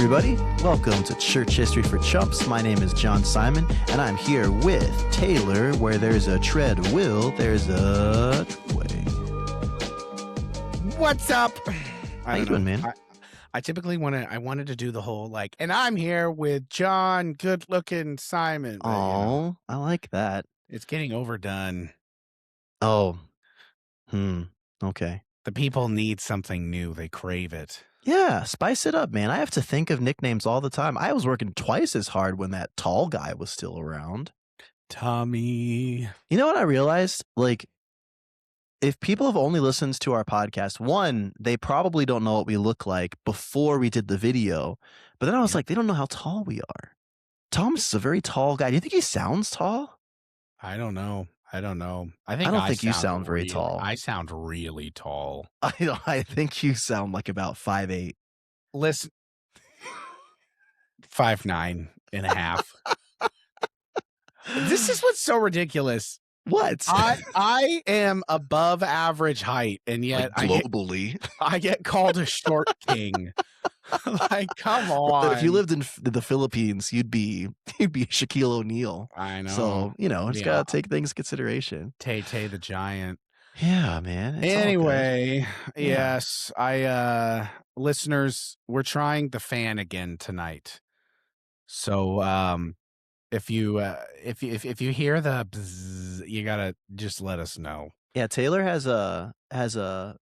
everybody, welcome to Church History for Chumps. My name is John Simon, and I'm here with Taylor. Where there's a tread will, there's a way. What's up? How you doing, man? I typically wanted to do the whole and I'm here with John, good-looking Simon. But, Oh, I like that. it's getting overdone. Oh, okay. The people need something new. They crave it. Yeah, spice it up, man. I have to think of nicknames all the time. I was working twice as hard when that tall guy was still around. Tommy. You know what I realized? If people have only listened to our podcast, one, they probably don't know what we look like before we did the video. But then I was like, they don't know how tall we are. Tom's a very tall guy. Do you think he sounds tall? I don't know. I don't think you sound very tall. I sound really tall. I think you sound like about 5'8". Listen, 5'9.5". This is what's so ridiculous. What? I am above average height, and yet globally, I get called a short king. Come on. If you lived in the Philippines, you'd be Shaquille O'Neal. I know. So, just got to take things into consideration. Tay the Giant. Yeah, man. Anyway, yes, listeners, we're trying the fan again tonight. So, if you hear the bzzz, you gotta just let us know. Yeah, Taylor has a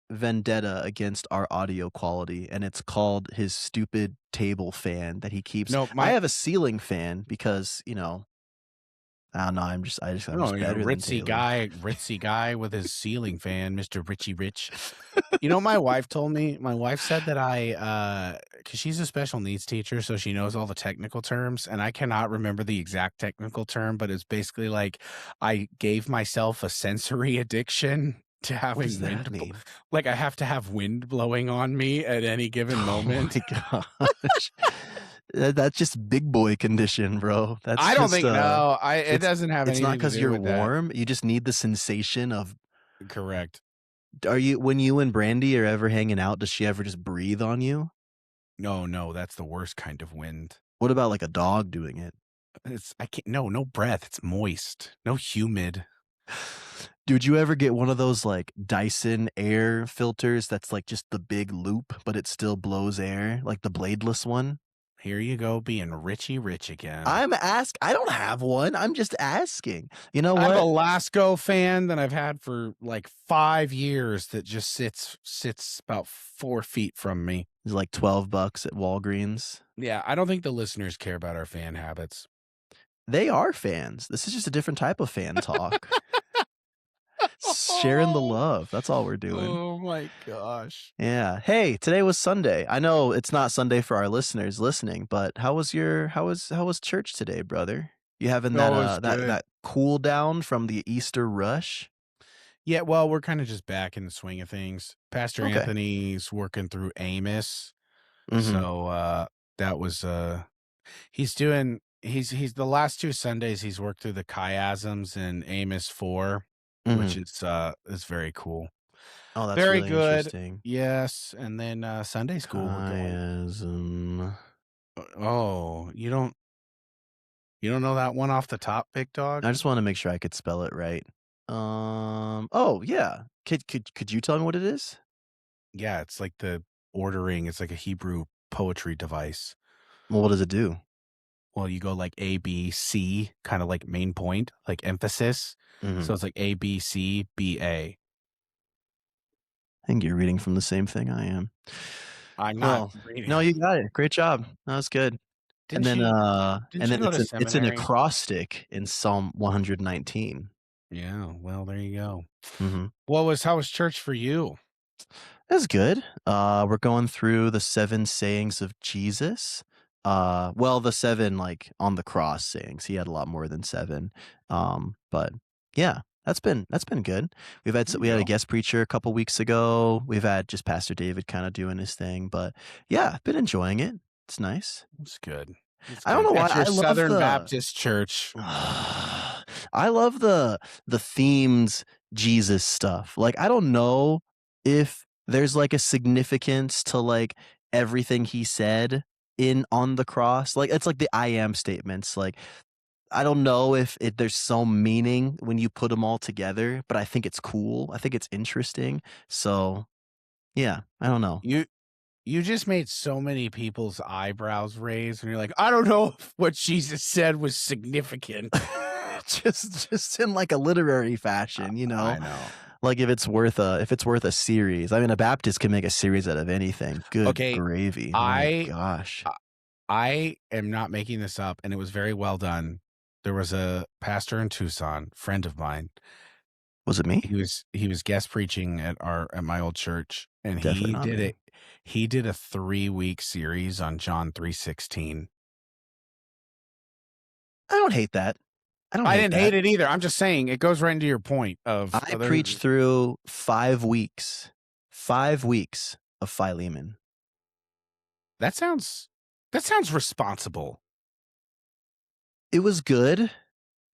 vendetta against our audio quality, and it's called his stupid table fan that he keeps. No, I have a ceiling fan because I don't know. I'm just better than ritzy guy with his ceiling fan, Mr. Richie Rich. My wife told me. My wife said that because she's a special needs teacher, so she knows all the technical terms, and I cannot remember the exact technical term, but it's basically like I gave myself a sensory addiction to having wind. Like I have to have wind blowing on me at any given moment. Oh my gosh. That's just big boy condition, bro. I don't think no. It doesn't have anything. It's not because you're warm. That. You just need the sensation of. Correct. Are you when you and Brandy are ever hanging out? Does she ever just breathe on you? No, that's the worst kind of wind. What about like a dog doing it? I can't. No breath. It's moist. No humid. Dude, you ever get one of those like Dyson air filters that's like just the big loop, but it still blows air, like the bladeless one? Here you go, being Richie Rich again. I don't have one. I'm just asking. You know what? I'm a Lasco fan that I've had for like 5 years that just sits about 4 feet from me. It's like $12 at Walgreens. Yeah, I don't think the listeners care about our fan habits. They are fans. This is just a different type of fan talk. Sharing the love. That's all we're doing. Oh my gosh. Yeah. Hey, today was Sunday. I know it's not Sunday for our listeners listening, but how was church today, brother? You having that cool down from the Easter rush? Yeah, well, we're kind of just back in the swing of things. Pastor Anthony's working through Amos. Mm-hmm. So that was he's the last 2 Sundays he's worked through the chiasms in Amos 4. Mm-hmm. Which is very cool. Oh, that's very really good. Interesting. Yes, and then Sunday school. Chiasm. Oh, you don't know that one off the top, big dog? I just want to make sure I could spell it right. Oh yeah. Could you tell me what it is? Yeah, it's like the ordering. It's like a Hebrew poetry device. Well, what does it do? Well, you go like A, B, C, kind of like main point, like emphasis. Mm-hmm. So it's like A, B, C, B, A. I think you're reading from the same thing I am. I'm not reading. No, you got it. Great job. That was good. And then it's an acrostic in Psalm 119. Yeah, well, there you go. Mm-hmm. How was church for you? That's good. We're going through the 7 sayings of Jesus. The 7 like on the cross sayings. He had a lot more than 7. But yeah, that's been good. We had a guest preacher a couple weeks ago. We've had just Pastor David kind of doing his thing, but yeah, I've been enjoying it. It's nice. It's good. I don't know why I love Southern Baptist Church. I love the themed Jesus stuff. Like, I don't know if there's like a significance to like everything he said, in on the cross. Like, it's like the I am statements. Like, I don't know if there's some meaning when you put them all together, but I think it's cool. I think it's interesting. So, yeah, I don't know. You you just made so many people's eyebrows raise, and you're like, I don't know if what Jesus said was significant. Just in like a literary fashion, you know? I know. Like if it's worth a series. I mean, a Baptist can make a series out of anything. Good Okay, gravy. My I gosh. I I am not making this up, and it was very well done. There was a pastor in Tucson, friend of mine. Was it me? He was guest preaching at my old church, and Definitely not me. he did a 3-week series on John 3:16. I don't hate that. I don't I hate didn't hate that. it either. I'm just saying it goes right into your point of I other. preached through 5 weeks. 5 weeks of Philemon. That sounds responsible. It was good.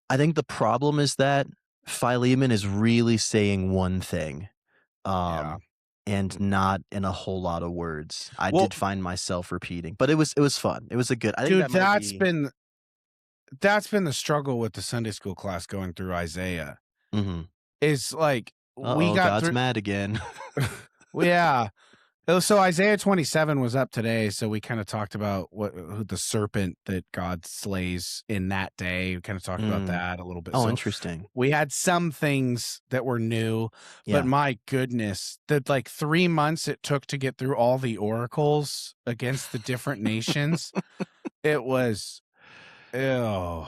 I think the problem is that Philemon is really saying one thing, Yeah. and not in a whole lot of words. I Well, did find myself repeating, but it was fun. It was a good I think dude, that might be that's been the struggle with the Sunday school class going through Isaiah. Mhm. Is like we Uh-oh, got God's through. mad again. Well, yeah. So Isaiah 27 was up today, so we kinda talked about who the serpent that God slays in that day. We kinda talked about Mm. that a little bit. Oh, So interesting. we had some things that were new, but Yeah. my goodness, the, like, 3 months it took to get through all the oracles against the different nations, it was ew.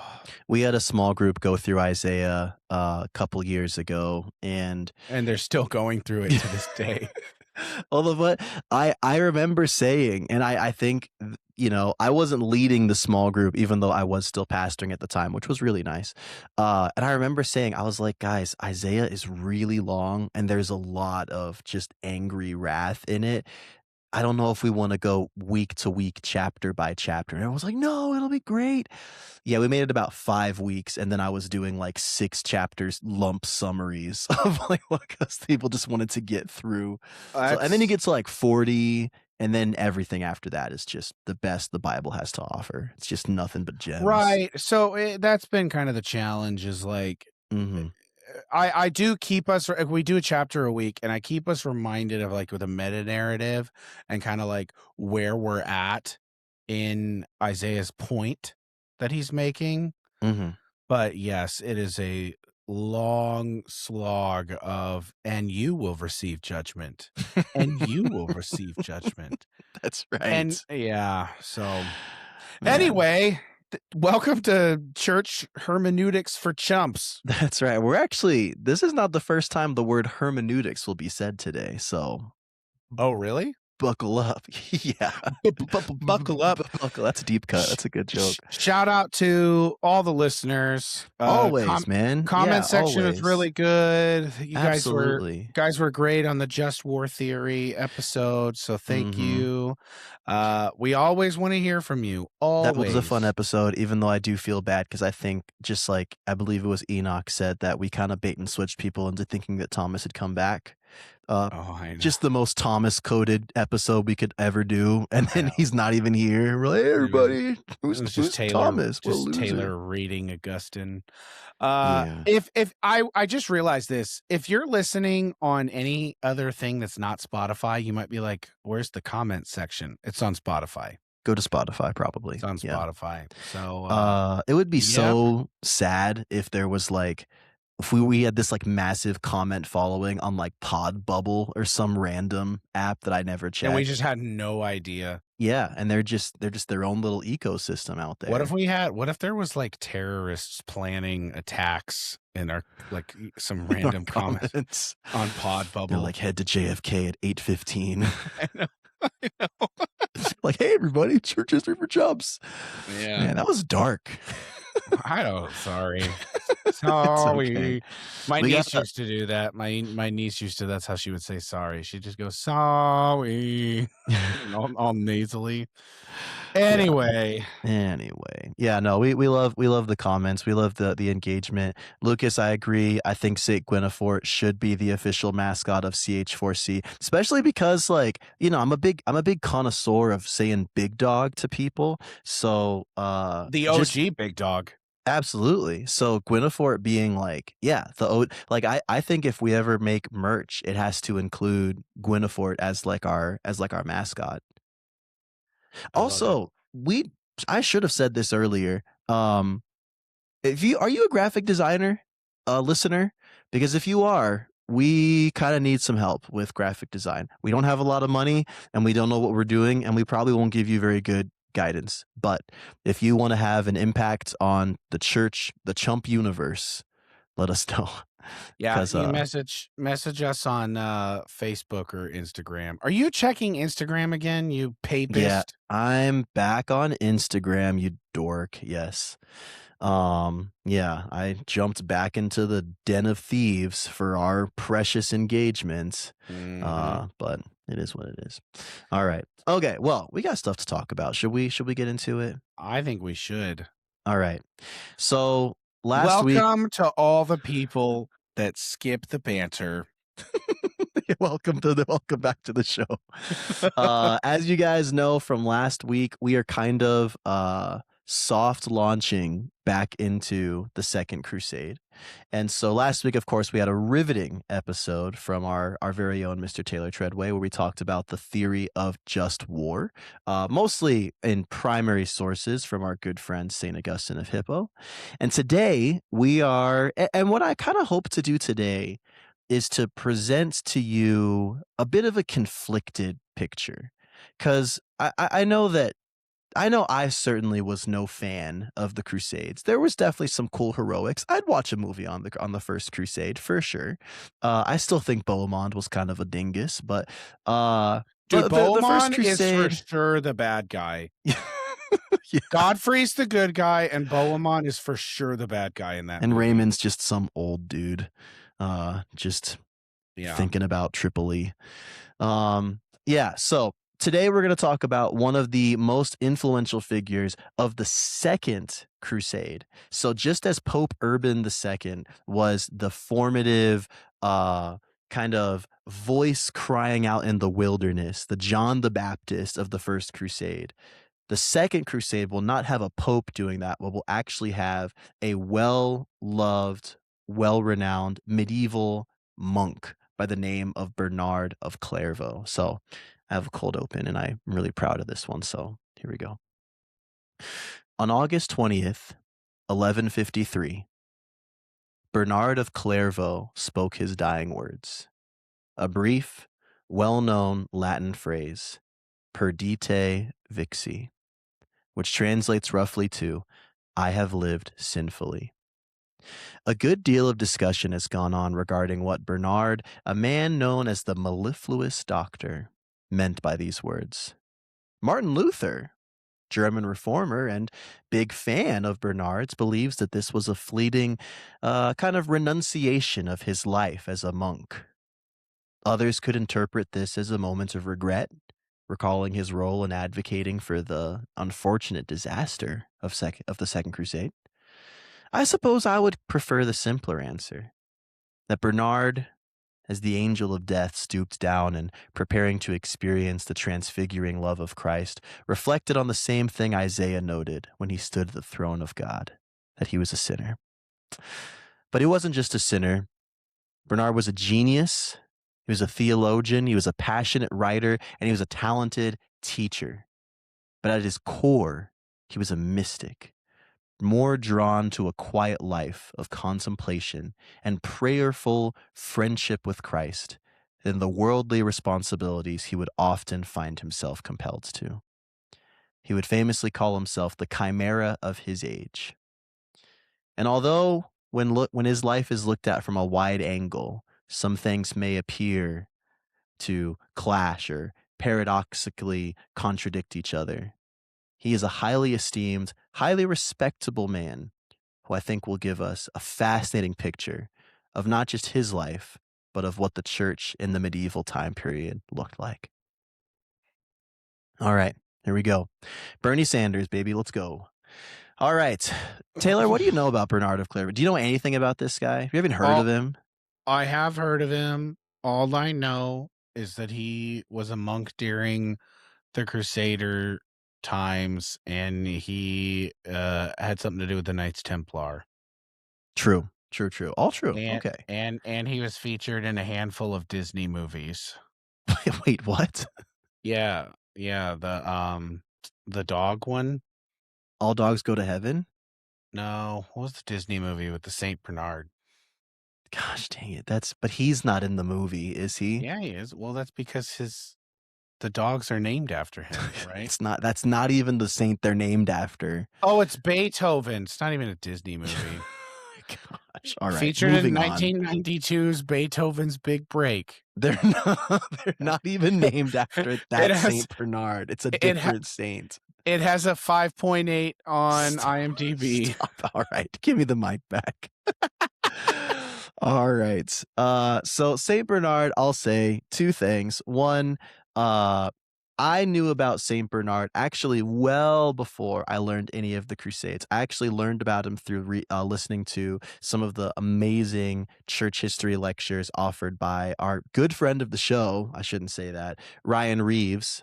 We had a small group go through Isaiah, a couple years ago, and And they're still going through it to this day. all of what I remember saying, and I think, I wasn't leading the small group even though I was still pastoring at the time, which was really nice. And I remember saying, I was like, "Guys, Isaiah is really long, and there's a lot of just angry wrath in it. I don't know if we wanna go week to week, chapter by chapter." And I was like, "No, it'll be great." Yeah, we made it about 5 weeks, and then I was doing, like, 6 chapters lump summaries of, like, what 'cause people just wanted to get through. So and then you That's get to, like, 40, and then everything after that is just the best the Bible has to offer. It's just nothing but gems. right. So, that's been kind of the challenge is, like, Mhm. I do keep us we do a chapter a week, and I keep us reminded of, like, with a meta narrative and kinda, like, where we're at in Isaiah's point that he's making. Mhm. But, yes, it is a long slog of, "And you will receive judgment, and you will receive judgment." That's And right. yeah, so Man. anyway, welcome to church hermeneutics for chumps. That's right. This is not the first time the word hermeneutics will be said today, so Oh, really? buckle up. Yeah. Buckle up. Buckle that's a deep cut. Sh That's a good sh joke. shout out to all the listeners. Always, man. Comment Yeah, section was always. really good. You Absolutely. guys were great on the Just War Theory episode, so thank Mhm. you. We always wanna hear from you, That was a fun always. episode, even though I do feel bad because I think just like I believe it was Enoch said that we kinda bait and switched people into thinking that Thomas had come back. Uh, Oh, I know. just the most Thomas coded episode we could ever do, and I then know. he's not even here. We're like, "Hey, It was everybody, it was who's Thomas? What a just loser." Taylor reading Augustine. Yeah. If I just realized this, if you're listening on any other thing that's not Spotify, you might be like, "Where's the comment section?" It's on Spotify. Go to Spotify It's probably, on yeah. Spotify. So, It would be yep. so sad if there was, like if we had this, like, massive comment following on, like, Pod Bubble or some random app that I never And we checked. just had no idea. Yeah, and they're just their own little ecosystem out there. What if there was, like, terrorists planning attacks in our like, some In our random comments comments. on Pod They're Bubble? like, "Head to JFK at 8:15." I know. I know. Like, "Hey, everybody, church history for chumps." Yeah. Man, that was dark. I don't sorry. It's okay. Sorry. My We got niece used to do that. My niece used to that's how she would say sorry. She'd just go, "Sorry," all nasally. yeah. Anyway, Anyway, yeah, no, we love the comments. We love the engagement. Lucas, I agree. I think Saint Gwynethort should be the official mascot of CH4C, especially because, like, I'm a big connoisseur of saying big dog to people. So the just OG big dog. absolutely. So Gwynethort being like, yeah, like I think if we ever make merch, it has to include Gwynethort as like our mascot. I love it. Also, I should have said this earlier. If you are you a graphic designer, listener? Because if you are, we kind of need some help with graphic design. We don't have a lot of money and we don't know what we're doing, and we probably won't give you very good guidance. But if you want to have an impact on the church, the chump universe, let us know. Yeah, Because you message us on, Facebook or Instagram. Are you checking Instagram again, you yeah, papist? I'm back on Instagram, you dork. Yes. Yeah, I jumped back into the den of thieves for our precious engagements. Mhm. But it is what it is. All right. Okay, well, we got stuff to talk about. Should we get into it? I think we should. All right. So, last week Welcome to all the people that skip the banter. welcome back to the show. As you guys know from last week, we are kind of soft launching back into the Second Crusade. And so last week, of course, we had a riveting episode from our very own Mr. Taylor Treadway, where we talked about the theory of just war, mostly in primary sources from our good friend St. Augustine of Hippo. And today and what I kind of hope to do today is to present to you a bit of a conflicted picture. Because I know that I certainly was no fan of the Crusades. There was definitely some cool heroics. I'd watch a movie on the First Crusade for sure. I still think Bohemond was kind of a dingus, Dude, but the First Bohemond is for Crusade, sure the bad guy. yeah. Godfrey's the good guy, and Bohemond is for sure the bad guy in that And movie. Raymond's just some old dude, just Yeah. thinking about Tripoli. Yeah, so today we're going to talk about one of the most influential figures of the Second Crusade. So just as Pope Urban II was the formative kind of voice crying out in the wilderness, the John the Baptist of the First Crusade, the Second Crusade will not have a pope doing that, but will actually have a well-loved, well-renowned medieval monk by the name of Bernard of Clairvaux. So I have a cold open and I'm really proud of this one. So here we go. On August 20th, 1153, Bernard of Clairvaux spoke his dying words, a brief, well-known Latin phrase, perdite vixi, which translates roughly to, I have lived sinfully. A good deal of discussion has gone on regarding what Bernard, a man known as the mellifluous doctor, meant by these words. Martin Luther, German reformer and big fan of Bernard's, believes that this was a fleeting kind of renunciation of his life as a monk. Others could interpret this as a moment of regret, recalling his role in advocating for the unfortunate disaster of the Second Crusade. I suppose I would prefer the simpler answer, that Bernard, as the angel of death stooped down and preparing to experience the transfiguring love of Christ, reflected on the same thing Isaiah noted when he stood at the throne of God, that he was a sinner. But he wasn't just a sinner. Bernard was a genius. He was a theologian. He was a passionate writer, and he was a talented teacher. But at his core, he was a mystic, more drawn to a quiet life of contemplation and prayerful friendship with Christ than the worldly responsibilities he would often find himself compelled to. He would famously call himself the chimera of his age. And although when his life is looked at from a wide angle, some things may appear to clash or paradoxically contradict each other, he is a highly esteemed, highly respectable man who I think will give us a fascinating picture of not just his life, but of what the church in the medieval time period looked like. All right, here we go. Bernie Sanders, baby, let's go. All right. Taylor, what do you know about Bernard of Clairvaux? Do you know anything about this guy? Have you even heard of All him? I have heard of him. All I know is that he was a monk during the Crusader times, and he had something to do with the Knights Templar. True, true, true. All true. And Okay. and he was featured in a handful of Disney movies. Wait, what? Yeah, yeah, the dog one? All dogs go to heaven? No, what was the Disney movie with the Saint Bernard? Gosh dang it. But he's not in the movie, is he? Yeah, he is. Well, that's because the dogs are named after him, right? That's not even the saint they're named after. Oh, it's Beethoven. It's not even a Disney movie. Gosh. All right. Featured in Moving on. 1992's Beethoven's Big Break. They're not even named after It that has Saint Bernard. It's a it ha different saint. it has a 5.8 on Stop, IMDb. stop. All right. Give me the mic back. All right. So Saint Bernard, I'll say two things. One, uh, I knew about Saint Bernard actually well before I learned any of the Crusades. I actually learned about him through listening to some of the amazing church history lectures offered by our good friend of the show. I shouldn't say that. Ryan Reeves,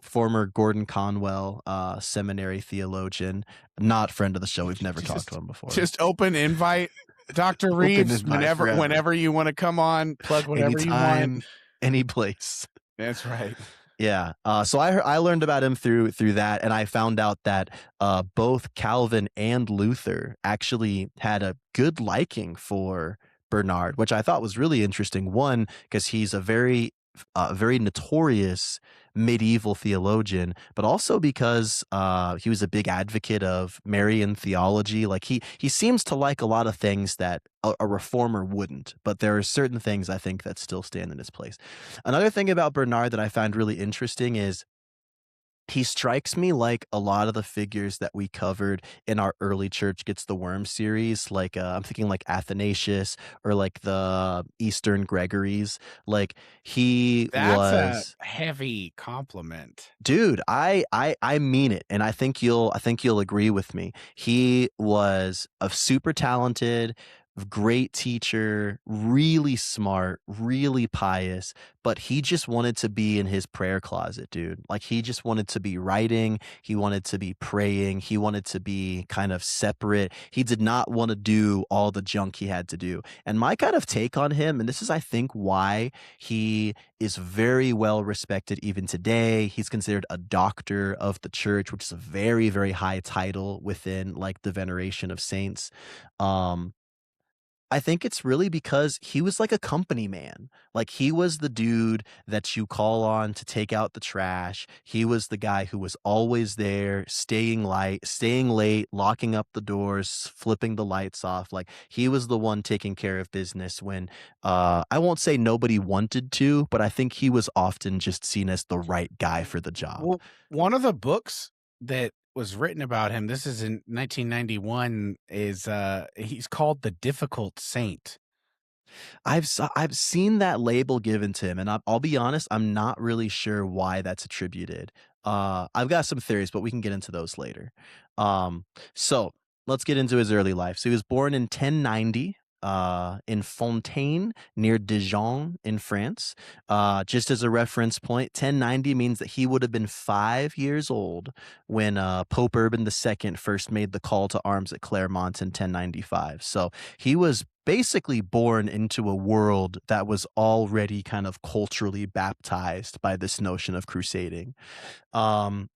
former Gordon Conwell seminary theologian, not friend of the show. We've never talked to him before. Just open invite. Dr. Open Reeves, invite forever. whenever you want to come on, plug whatever you want. Anytime, any place. That's right. Yeah. So I learned about him through that, and I found out that both Calvin and Luther actually had a good liking for Bernard, which I thought was really interesting. One, because he's a very notorious medieval theologian, but also because he was a big advocate of Marian theology. Like he seems to like a lot of things that a reformer wouldn't, but there are certain things I think that still stand in his place. Another thing about Bernard that I find really interesting is he strikes me like a lot of the figures that we covered in our early Church Gets the Worm series. Like I'm thinking like Athanasius or like the Eastern Gregories. Like he That's a was, heavy compliment. dude, I mean it, and I think you'll agree with me. He was a super talented, great teacher, really smart, really pious, but he just wanted to be in his prayer closet, dude. Like he just wanted to be writing, he wanted to be praying, he wanted to be kind of separate. He did not want to do all the junk he had to do. And my kind of take on him, and this is I think why he is very well respected even today. He's considered a doctor of the church, which is a very, very high title within like the veneration of saints. Um, I think it's really because he was like a company man. Like he was the dude that you call on to take out the trash. He was the guy who was always there, staying late, locking up the doors, flipping the lights off. Like he was the one taking care of business when I won't say nobody wanted to, but I think he was often just seen as the right guy for the job. Well, one of the books that was written about him, this is in 1991, is he's called The Difficult Saint. I've seen that label given to him, and I'll be honest, I'm not really sure why that's attributed. I've got some theories, but we can get into those later. So let's get into his early life. So he was born in 1090 in Fontaine near Dijon in France. Just as a reference point, 1090 means that he would have been 5 years old when Pope Urban II first made the call to arms at Clermont in 1095. So he was basically born into a world that was already kind of culturally baptized by this notion of crusading.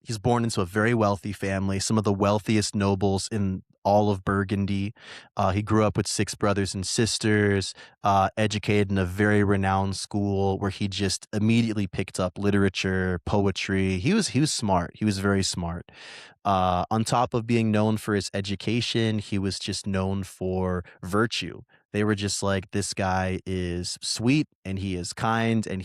He's born into a very wealthy family, some of the wealthiest nobles in all of Burgundy. He grew up with six brothers and sisters, educated in a very renowned school where he just immediately picked up literature, poetry. He was smart. He was very smart. On top of being known for his education, he was just known for virtue. They were just like, this guy is sweet and he is kind and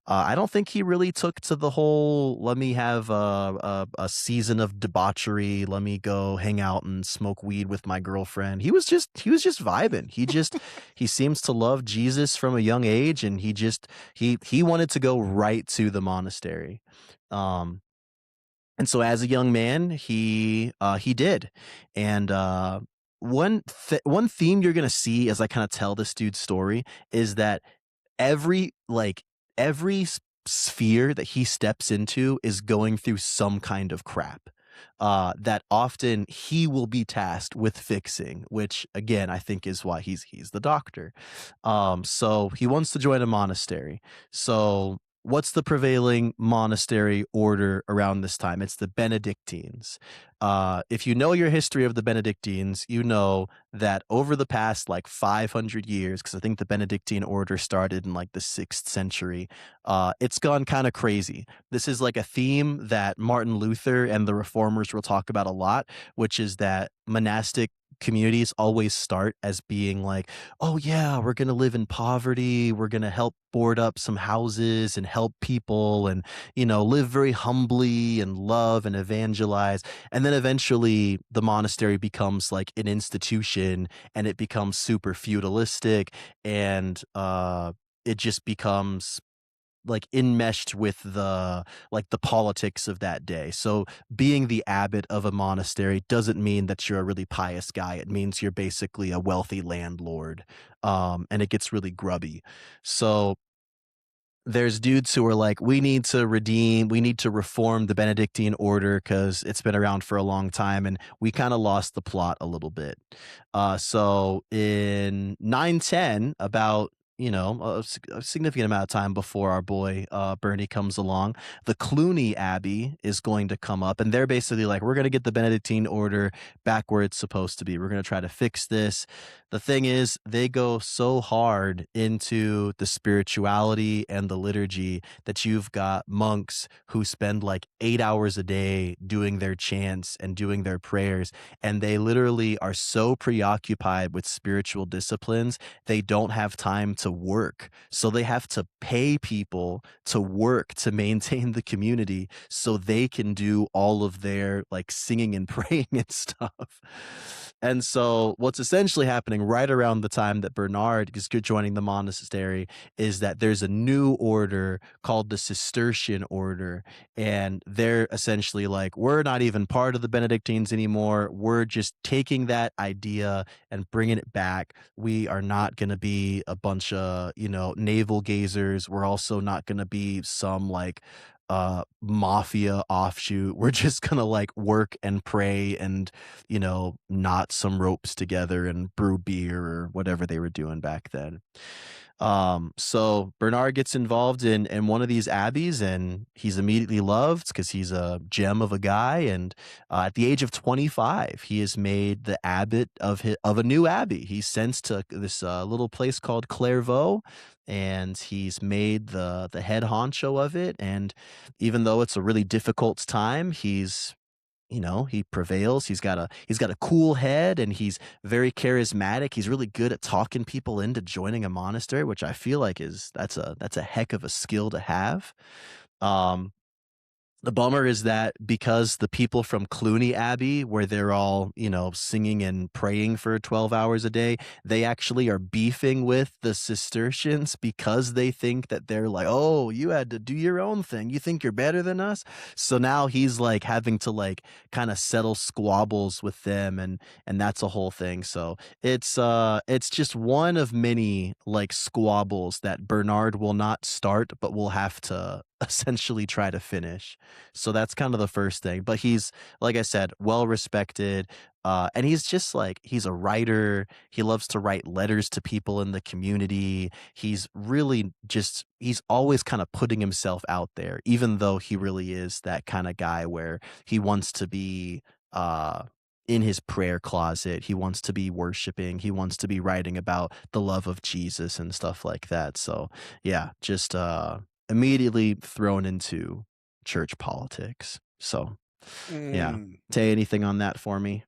I don't think he really took to the whole, let me have a season of debauchery, let me go hang out and smoke weed with my girlfriend. He was just vibing. He seems to love Jesus from a young age, and he wanted to go right to the monastery. Um, and so as a young man, he did. And one theme you're gonna see as I kind of tell this dude's story is that every like every sphere that he steps into is going through some kind of crap that often he will be tasked with fixing, which again I think is why he's the doctor. So he wants to join a monastery. So what's the prevailing monastery order around this time? It's the Benedictines. If you know your history of the Benedictines, you know that over the past like 500 years, because I think the Benedictine order started in like the 6th century, it's gone kind of crazy. This is like a theme that Martin Luther and the reformers will talk about a lot, which is that monastic communities always start as being like, oh yeah, we're going to live in poverty, we're going to help board up some houses and help people, and live very humbly and love and evangelize. And then eventually the monastery becomes like an institution, and it becomes super feudalistic, and it just becomes like enmeshed with the politics of that day. So being the abbot of a monastery doesn't mean that you're a really pious guy. It means you're basically a wealthy landlord. And it gets really grubby. So there's dudes who are like, we need to reform the Benedictine order because it's been around for a long time, and we kind of lost the plot a little bit. So in 910, about a significant amount of time before our boy Bernie comes along, the Cluny Abbey is going to come up, and they're basically like, we're going to get the Benedictine order back where it's supposed to be. We're going to try to fix this. The thing is, they go so hard into the spirituality and the liturgy that you've got monks who spend like 8 hours a day doing their chants and doing their prayers, and they literally are so preoccupied with spiritual disciplines they don't have time to work. So they have to pay people to work to maintain the community so they can do all of their like singing and praying and stuff. And so what's essentially happening right around the time that Bernard is joining the monastery is that there's a new order called the Cistercian order, and they're essentially like, we're not even part of the Benedictines anymore. We're just taking that idea and bringing it back. We are not going to be a bunch of, navel gazers. We're also not going to be some like mafia offshoot. We're just going to like work and pray and, knot some ropes together and brew beer or whatever they were doing back then. So Bernard gets involved in one of these abbeys, and he's immediately loved because he's a gem of a guy. And at the age of 25, he is made the abbot of a new abbey. He's sent to this little place called Clairvaux, and he's made the head honcho of it. And even though it's a really difficult time, he prevails. He's got a cool head, and he's very charismatic. He's really good at talking people into joining a monastery, which I feel like that's a heck of a skill to have. Um, the bummer is that because the people from Cluny Abbey, where they're all, singing and praying for 12 hours a day, they actually are beefing with the Cistercians because they think that they're like, oh, you had to do your own thing. You think you're better than us? So now he's like having to like kind of settle squabbles with them, and that's a whole thing. So it's just one of many like squabbles that Bernard will not start but will have to essentially try to finish. So that's kind of the first thing. But he's, like I said, well respected. And he's just like, he's a writer. He loves to write letters to people in the community. He's really just, he's always kind of putting himself out there, even though he really is that kind of guy where he wants to be, in his prayer closet. He wants to be worshiping. He wants to be writing about the love of Jesus and stuff like that. So yeah, just, immediately thrown into church politics. So, yeah. Mm. Say anything on that for me?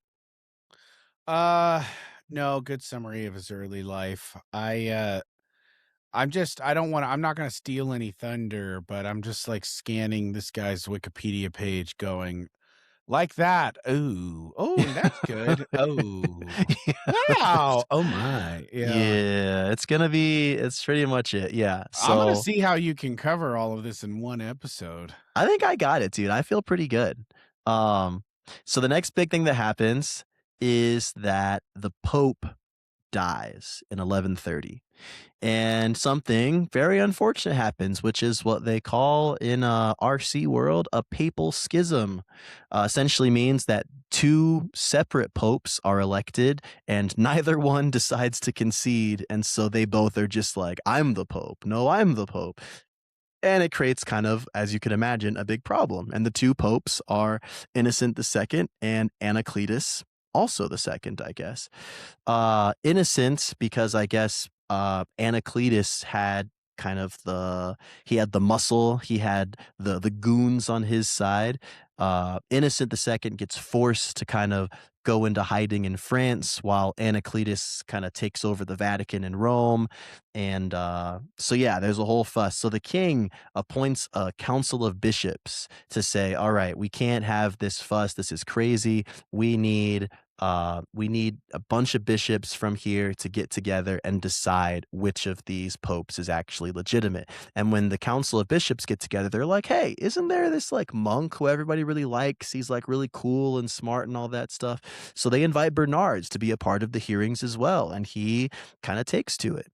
Uh, No, good summary of his early life. I don't wanna I'm not gonna steal any thunder, but I'm just, like, scanning this guy's Wikipedia page going, "Like that, ooh, oh, that's good, oh, Yeah. wow, oh my," yeah. Yeah, it's pretty much it, yeah. I'm gonna So, see how you can cover all of this in one episode. I think I got it, dude. I feel pretty good. Um, so the next big thing that happens is that the Pope dies in 1130. And something very unfortunate happens, which is what they call in RC world a papal schism. Essentially means that two separate popes are elected, and neither one decides to concede, and so they both are just like, "I'm the pope. No, I'm the pope." And it creates kind of, as you can imagine, a big problem. And the two popes are Innocent the Second and Anacletus, also the second, I guess. Innocent because I guess Anacletus had kind of he had the muscle, he had the goons on his side. Innocent the second gets forced to kind of go into hiding in France while Anacletus kind of takes over the Vatican in Rome. And so yeah, there's a whole fuss. So the king appoints a council of bishops to say, all right, we can't have this fuss. This is crazy. We need a bunch of bishops from here to get together and decide which of these popes is actually legitimate. And when the council of bishops get together, they're like, hey, isn't there this like monk who everybody really likes? He's like really cool and smart and all that stuff. So they invite Bernards to be a part of the hearings as well. And he kind of takes to it.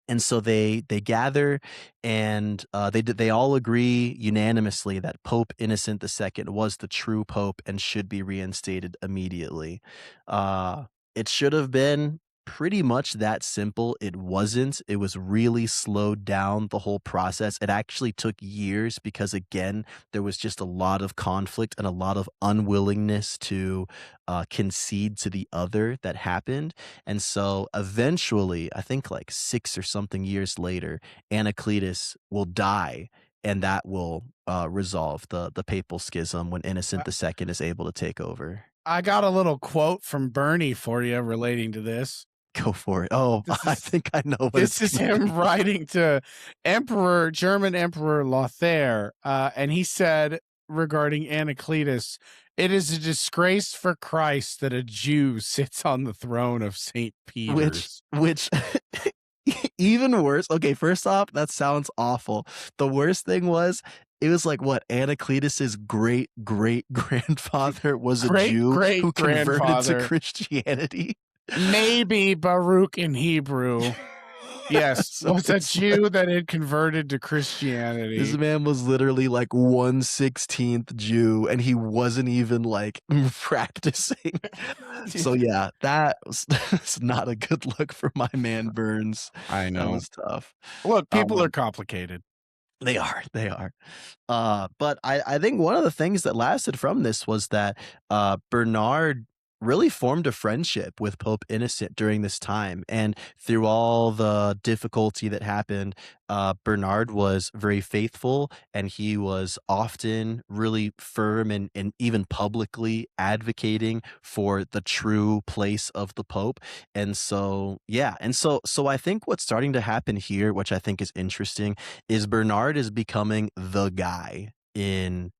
And so they gather, and they all agree unanimously that Pope Innocent II was the true pope and should be reinstated immediately. It should have been pretty much that simple. It wasn't. It was really slowed down, the whole process. It actually took years because again, there was just a lot of conflict and a lot of unwillingness to concede to the other that happened. And so eventually, I think like 6 or something years later, Anacletus will die, and that will, resolve the papal schism when Innocent II is able to take over. I got a little quote from Bernie for you relating to this. Go for it. Oh, This I is think I know what it's this is gonna him be. writing to German Emperor Lothair, and he said regarding Anacletus, "It is a disgrace for Christ that a Jew sits on the throne of St. Which even worse, okay, first off, that sounds awful. The worst thing was, it was like, what, Anacletus's great-great-grandfather was a Great Jew great who converted to grandfather, Christianity? maybe Baruch in Hebrew, yes, So was a it's like Jew that had converted to this Christianity." man was literally like 1/16th Jew, and he wasn't even, like, practicing. So, yeah, that's not a good look for my man Burns. I That know. was tough. Look, people are Um complicated. They are, they are. But I think one of the things that lasted from this was that Bernard really formed a friendship with Pope Innocent during this time. And through all the difficulty that happened, Bernard was very faithful, and he was often really firm and even publicly advocating for the true place of the Pope. And so, yeah. And so I think what's starting to happen here, which I think is interesting, is Bernard is becoming the guy in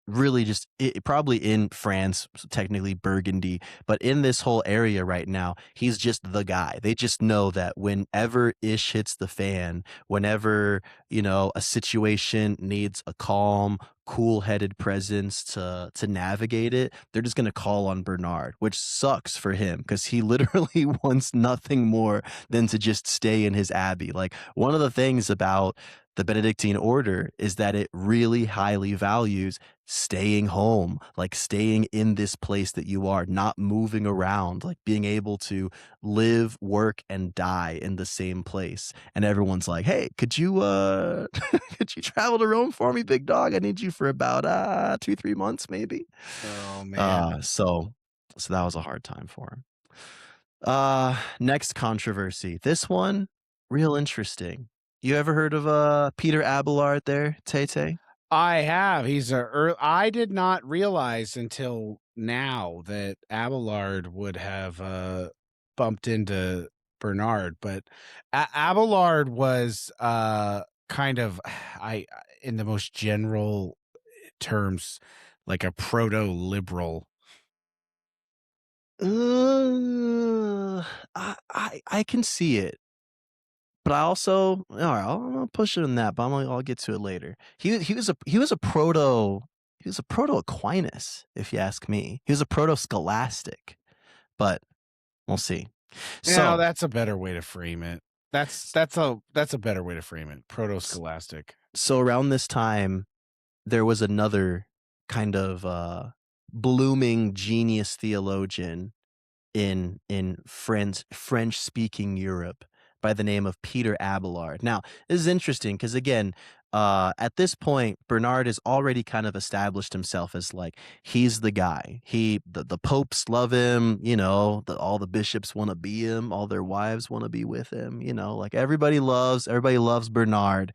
really just probably in France, technically Burgundy, but in this whole area right now, he's just the guy. They just know that whenever ish hits the fan, whenever, a situation needs a calm, cool-headed presence to navigate it, they're just going to call on Bernard, which sucks for him because he literally wants nothing more than to just stay in his abbey. Like, one of the things about the Benedictine order is that it really highly values staying home, like staying in this place that you are, not moving around, like being able to live, work, and die in the same place. And everyone's like, hey, could you could you travel to Rome for me, big dog? I need you for about 2, 3 months, maybe. Oh, man. So that was a hard time for him. Next controversy. This one, real interesting. You ever heard of Peter Abelard there, Tay Tay? I have. I did not realize until now that Abelard would have bumped into Bernard, but Abelard was kind of in the most general terms like a proto-liberal. I can see it, but I also all right, I'll push it on that, but I'll get to it later. He was a proto Aquinas, if you ask me. He was a proto scholastic, but we'll see. Yeah, So that's a better way to frame it. That's a better way to frame it. Proto-scholastic. so around this time, there was another kind of blooming genius theologian in French speaking Europe by the name of Peter Abelard. Now, this is interesting because again, at this point, Bernard has already kind of established himself as like he's the guy. The popes love him. You know, all the bishops want to be him. All their wives want to be with him. You know, like everybody loves Bernard.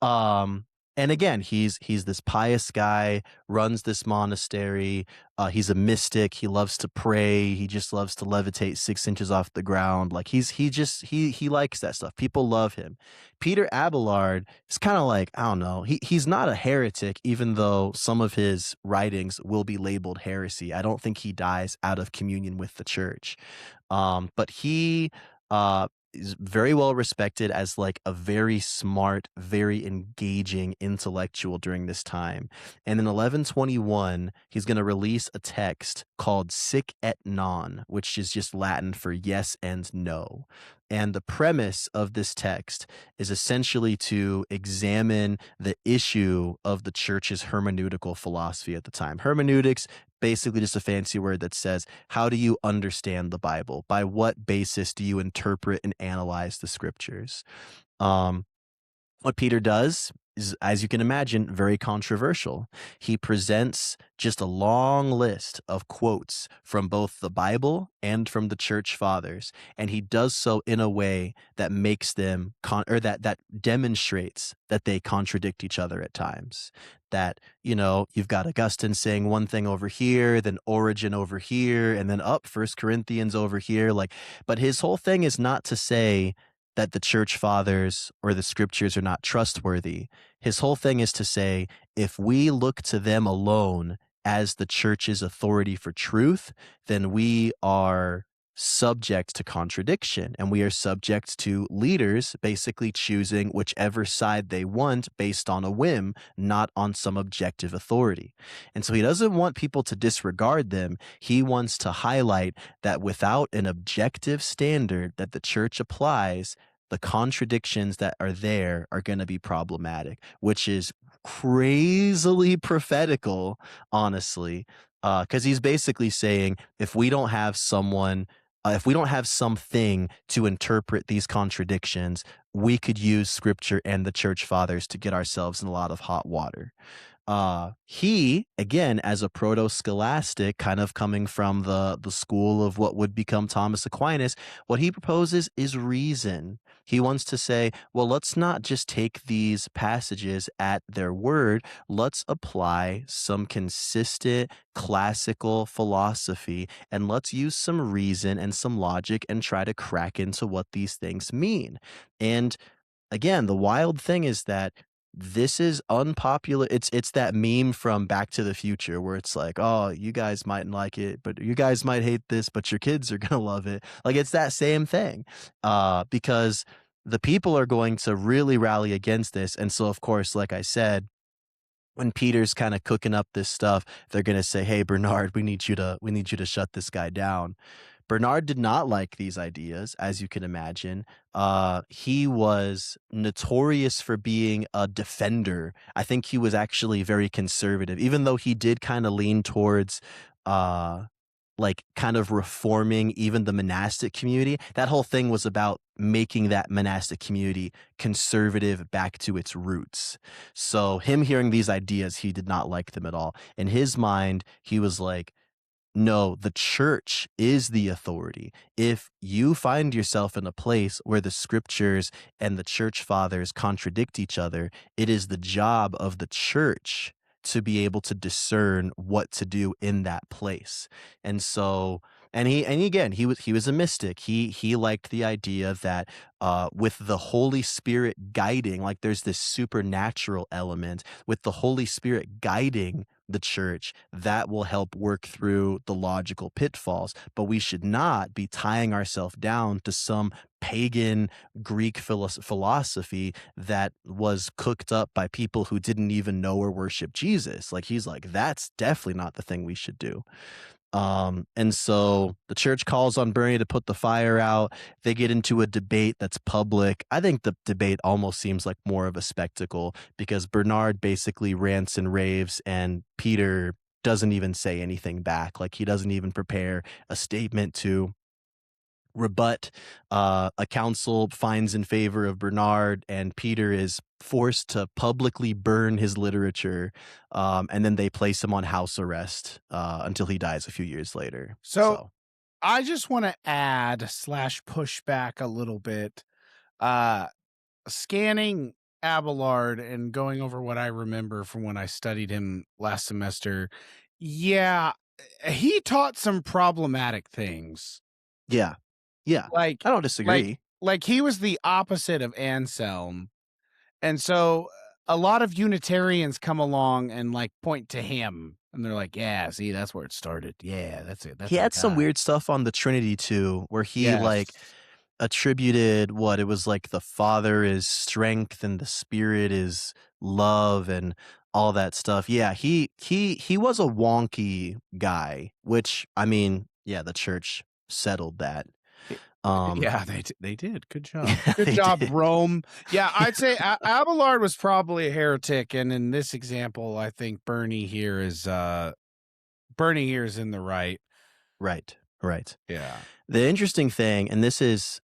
Um, and again, he's this pious guy, runs this monastery. He's a mystic. He loves to pray. He just loves to levitate 6 inches off the ground. Like he likes that stuff. People love him. Peter Abelard is kind of like, I don't know. He's not a heretic, even though some of his writings will be labeled heresy. I don't think he dies out of communion with the church. But he is very well respected as like a very smart, very engaging intellectual during this time. And in 1121, he's going to release a text called Sic et Non, which is just Latin for yes and no. And the premise of this text is essentially to examine the issue of the church's hermeneutical philosophy at the time. Hermeneutics, basically just a fancy word that says, how do you understand the Bible? By what basis do you interpret and analyze the scriptures? Um, what Peter does is, as you can imagine, very controversial. He presents just a long list of quotes from both the Bible and from the church fathers, and he does so in a way that makes them that demonstrates that they contradict each other at times. That, you know, you've got Augustine saying one thing over here, then Origen over here, and then up First Corinthians over here. Like, but his whole thing is not to say that the church fathers or the scriptures are not trustworthy. His whole thing is to say, if we look to them alone as the church's authority for truth, then we are subject to contradiction and we are subject to leaders basically choosing whichever side they want based on a whim, not on some objective authority. And so he doesn't want people to disregard them. He wants to highlight that without an objective standard that the church applies, the contradictions that are there are going to be problematic, which is crazily prophetical, honestly, because he's basically saying if we don't have something to interpret these contradictions, we could use scripture and the church fathers to get ourselves in a lot of hot water. He, again, as a proto-scholastic, kind of coming from the school of what would become Thomas Aquinas, what he proposes is reason. He wants to say, well, let's not just take these passages at their word. Let's apply some consistent classical philosophy and let's use some reason and some logic and try to crack into what these things mean. And again, the wild thing is that this is unpopular. It's that meme from Back to the Future where it's like, oh, you guys mightn't like it, but you guys might hate this, but your kids are gonna love it. Like it's that same thing, because the people are going to really rally against this. And so, of course, like I said, when Peter's kind of cooking up this stuff, they're going to say, "Hey, Bernard, we need you to shut this guy down." Bernard did not like these ideas, as you can imagine. He was notorious for being a defender. I think he was actually very conservative, even though he did kind of lean towards uh, like kind of reforming even the monastic community. That whole thing was about making that monastic community conservative back to its roots. So him hearing these ideas, he did not like them at all. In his mind, he was like, no, the church is the authority. If you find yourself in a place where the scriptures and the church fathers contradict each other, it is the job of the church to be able to discern what to do in that place. And so And again, he was a mystic. He liked the idea that with the Holy Spirit guiding, like there's this supernatural element with the Holy Spirit guiding the church that will help work through the logical pitfalls. But we should not be tying ourselves down to some pagan Greek philosophy that was cooked up by people who didn't even know or worship Jesus. Like he's like, that's definitely not the thing we should do. And so the church calls on Bernie to put the fire out. They get into a debate that's public. I think the debate almost seems like more of a spectacle because Bernard basically rants and raves, and Peter doesn't even say anything back. Like he doesn't even prepare a statement to rebut. A council finds in favor of Bernard, and Peter is forced to publicly burn his literature, and then they place him on house arrest until he dies a few years later. So So, I just want to add slash push back a little bit. Uh, Scanning Abelard and going over what I remember from when I studied him last semester. Yeah, he taught some problematic things. yeah, yeah, Like I don't like disagree. like he was the opposite of Anselm. And so a lot of Unitarians come along and like point to him and they're like, "Yeah, see, that's where it started. Yeah, that's it. He That's our had some guy." weird stuff on the Trinity too, where he like Yes. attributed what it was like the Father is strength and the Spirit is love and all that stuff. Yeah, he was a wonky guy, which I mean, yeah, the church settled that. Y Um Yeah, they did. Good job. yeah, Good they job, did. Rome. Yeah, I'd say Abelard was probably a heretic, and in this example, I think Bernie here is in the right. Right. Right. Yeah. The interesting thing, and this is,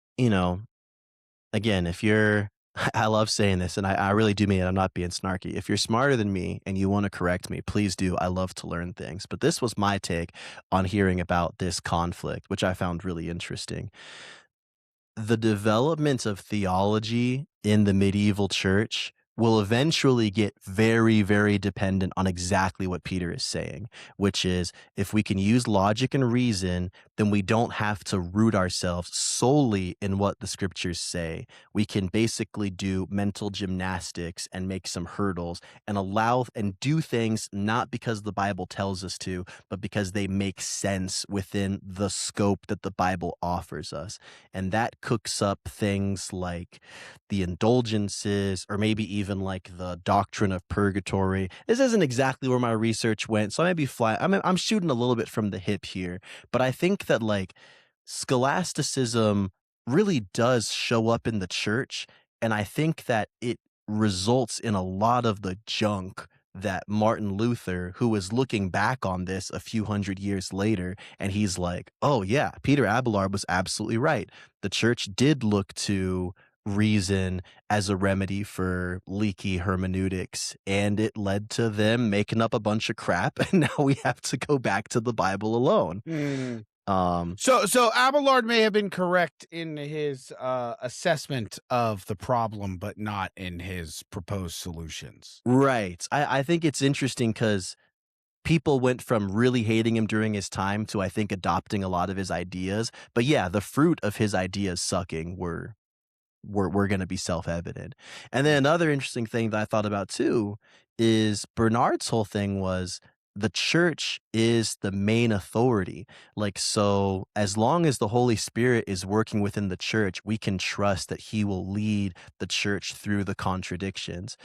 again, if you're I love saying this, and I really do mean it. I'm not being snarky. If you're smarter than me and you want to correct me, please do. I love to learn things. But this was my take on hearing about this conflict, which I found really interesting. The development of theology in the medieval church will eventually get very, very dependent on exactly what Peter is saying, which is if we can use logic and reason, then we don't have to root ourselves solely in what the scriptures say. We can basically do mental gymnastics and make some hurdles and allow and do things not because the Bible tells us to, but because they make sense within the scope that the Bible offers us. And that cooks up things like the indulgences or maybe even like the doctrine of purgatory. This isn't exactly where my research went, so I may be I'm shooting a little bit from the hip here, but I think that like scholasticism really does show up in the church, and I think that it results in a lot of the junk that Martin Luther, who is looking back on this a few hundred years later, and he's like, oh, yeah, Peter Abelard was absolutely right. The church did look to reason as a remedy for leaky hermeneutics, and it led to them making up a bunch of crap. And now we have to go back to the Bible alone. Mm. Um, So Abelard may have been correct in his assessment of the problem, but not in his proposed solutions. right. I think it's interesting because people went from really hating him during his time to, I think, adopting a lot of his ideas. But yeah, the fruit of his ideas sucking were going to be self-evident. And then another interesting thing that I thought about too is Bernard's whole thing was the church is the main authority. Like, so as long as the Holy Spirit is working within the church, we can trust that he will lead the church through the contradictions.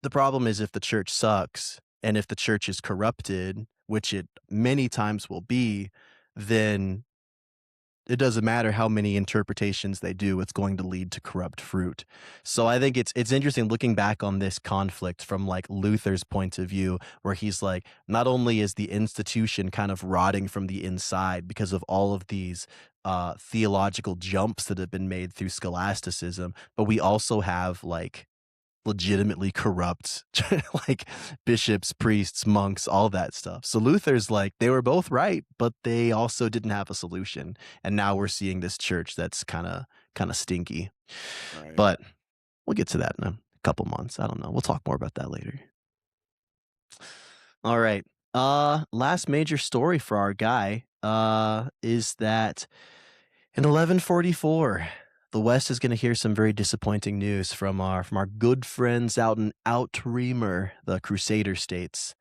The problem is if the church sucks and if the church is corrupted, which it many times will be, then it doesn't matter how many interpretations they do, it's going to lead to corrupt fruit. So I think it's interesting looking back on this conflict from like Luther's point of view, where he's like, not only is the institution kind of rotting from the inside because of all of these theological jumps that have been made through scholasticism, but we also have like legitimately corrupt like bishops, priests, monks, all that stuff. So Luther's like they were both right, but they also didn't have a solution. And now we're seeing this church that's kind of stinky. Right. But we'll get to that in a couple months. I don't know. We'll talk more about that later. All right. Last major story for our guy, is that in 1144, the West is gonna hear some very disappointing news from our good friends out in Outremer, the Crusader states.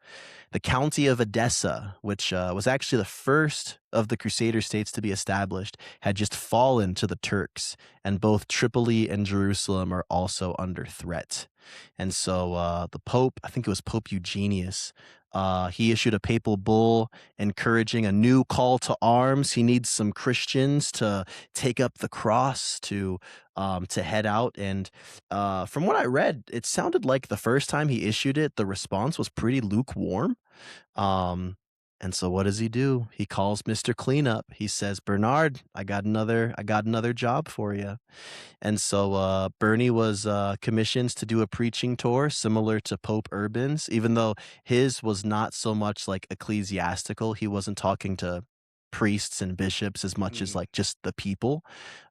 The county of Edessa, which was actually the first of the Crusader states to be established, had just fallen to the Turks, and both Tripoli and Jerusalem are also under threat. And so the Pope, I think it was Pope Eugenius, he issued a papal bull encouraging a new call to arms. He needs some Christians to take up the cross to head out. And from what I read, it sounded like the first time he issued it, the response was pretty lukewarm. Um, and so what does he do? He calls Mr. Cleanup. He says, "Bernard, I got another job for you." And so Bernie was commissioned to do a preaching tour similar to Pope Urban's, even though his was not so much like ecclesiastical. He wasn't talking to priests and bishops as much as Mm, like just the people.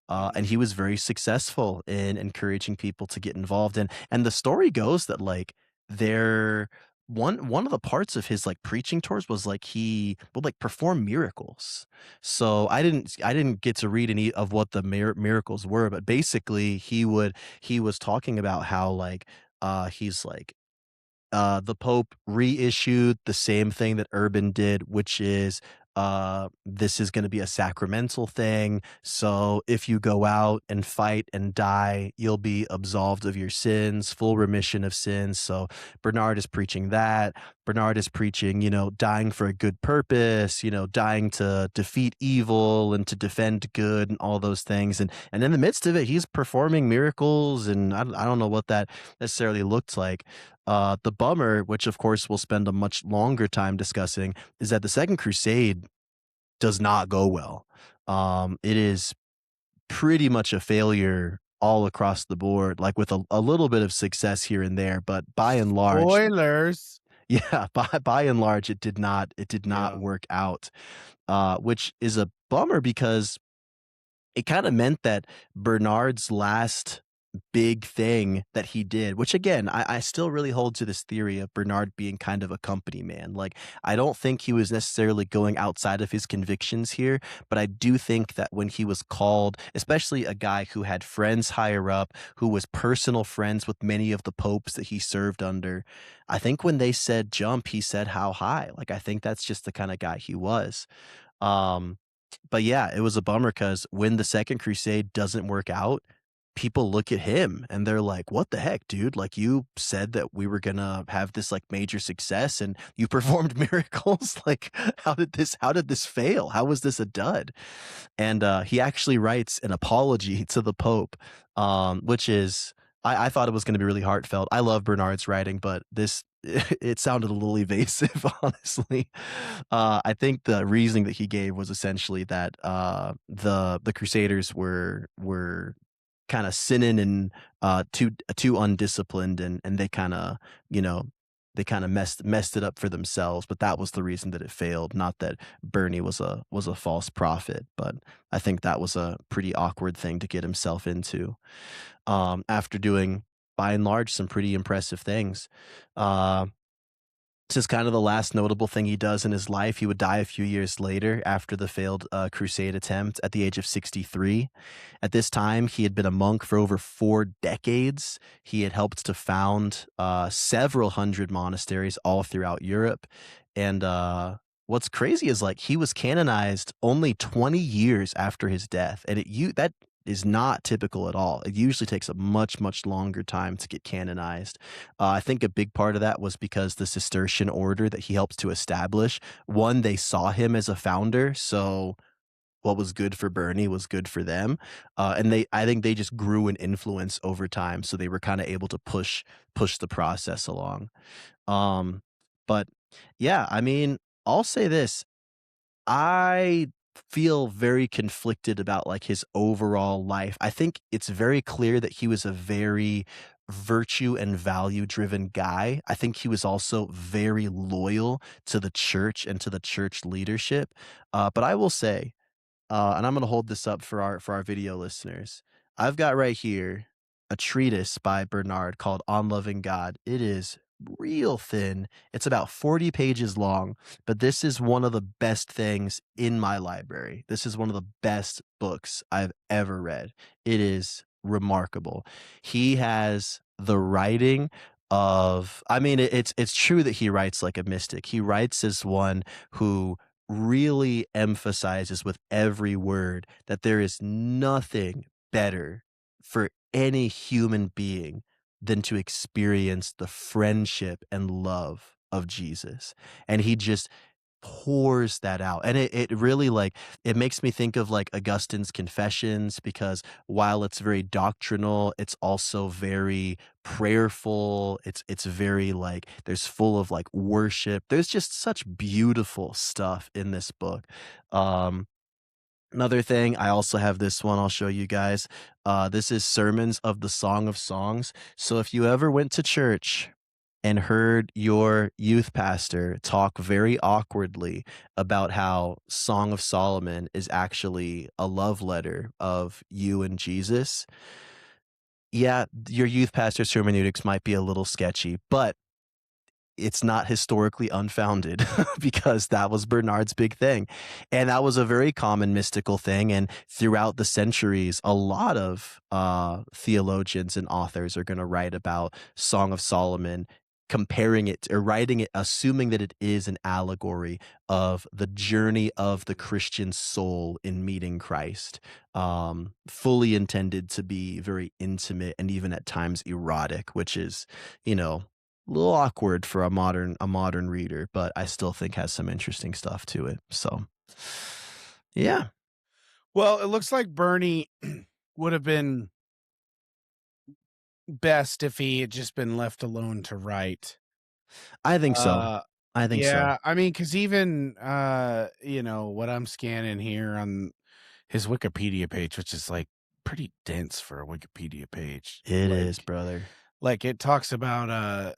And mhm. he was very successful in encouraging people to get involved. And the story goes that like there one of the parts of his like preaching tours was like he would like perform miracles. So I didn't get to read any of what the miracles were, but basically he was talking about how like he's like the Pope reissued the same thing that Urban did, which is this is going to be a sacramental thing. So if you go out and fight and die, you'll be absolved of your sins, full remission of sins. So Bernard is preaching that. Bernard is preaching, you know, dying for a good purpose, you know, dying to defeat evil and to defend good and all those things. And in the midst of it, he's performing miracles. And I don't know what that necessarily looked like. The bummer, which of course we'll spend a much longer time discussing, is that the Second Crusade does not go well. It is pretty much a failure all across the board, like with a little bit of success here and there, but by and large, Spoilers. yeah, by and large, it did not Yeah. work out, which is a bummer because it kind of meant that Bernard's last big thing that he did, which again, I still really hold to this theory of Bernard being kind of a company man. Like, I don't think he was necessarily going outside of his convictions here, but I do think that when he was called, especially a guy who had friends higher up, who was personal friends with many of the popes that he served under, I think when they said jump, he said how high. Like, I think that's just the kind of guy he was. Um, but yeah, it was a bummer because when the Second Crusade doesn't work out, people look at him and they're like, "What the heck, dude? Like you said that we were gonna have this like major success and you performed miracles. Like how did this fail? How was this a dud?" And he actually writes an apology to the Pope, which is I thought it was going to be really heartfelt. I love Bernard's writing, but this it sounded a little evasive, honestly. I think the reasoning that he gave was essentially that the Crusaders were kind of sinning and too undisciplined, and they kind of you know they kind of messed it up for themselves. But that was the reason that it failed, not that Bernie was a false prophet. But I think that was a pretty awkward thing to get himself into after doing by and large some pretty impressive things. Uh, this is kind of the last notable thing he does in his life. He would die a few years later after the failed crusade attempt at the age of 63. At this time, he had been a monk for over 4 decades. He had helped to found several hundred monasteries all throughout Europe. And what's crazy is like he was canonized only 20 years after his death. And that is not typical at all. It usually takes a much longer time to get canonized. I think a big part of that was because the Cistercian order that he helps to establish, one, they saw him as a founder, so what was good for Bernie was good for them, and I think they just grew in influence over time, so they were kind of able to push the process along. Um, but yeah, I mean, I'll say this: I feel very conflicted about like his overall life. I think it's very clear that he was a very virtue and value driven guy. I think he was also very loyal to the church and to the church leadership. But I will say, and I'm going to hold this up for our video listeners. I've got right here a treatise by Bernard called On Loving God. It is real thin. It's about 40 pages long, but this is one of the best things in my library. This is one of the best books I've ever read. It is remarkable. He has the writing of, I mean, it's true that he writes like a mystic. He writes as one who really emphasizes with every word that there is nothing better for any human being than to experience the friendship and love of Jesus. And he just pours that out. And it really like it makes me think of like Augustine's Confessions because while it's very doctrinal, it's also very prayerful. It's very like there's full of like worship. There's just such beautiful stuff in this book. Um Another thing, I also have this one I'll show you guys. This is Sermons of the Song of Songs. So if you ever went to church and heard your youth pastor talk very awkwardly about how Song of Solomon is actually a love letter of you and Jesus, yeah, your youth pastor's hermeneutics might be a little sketchy, but it's not historically unfounded because that was Bernard's big thing. And that was a very common mystical thing. And throughout the centuries, a lot of theologians and authors are going to write about Song of Solomon, comparing it or writing it, assuming that it is an allegory of the journey of the Christian soul in meeting Christ, fully intended to be very intimate and even at times erotic, which is, you know, a little awkward for a modern reader, but I still think has some interesting stuff to it. So, yeah, Well, it looks like Bernie would have been best if he had just been left alone to write. I think so. Uh, I think so. yeah, I mean, because even, what I'm scanning here on his Wikipedia page, which is, like, pretty dense for a Wikipedia page, It is, brother. it talks about,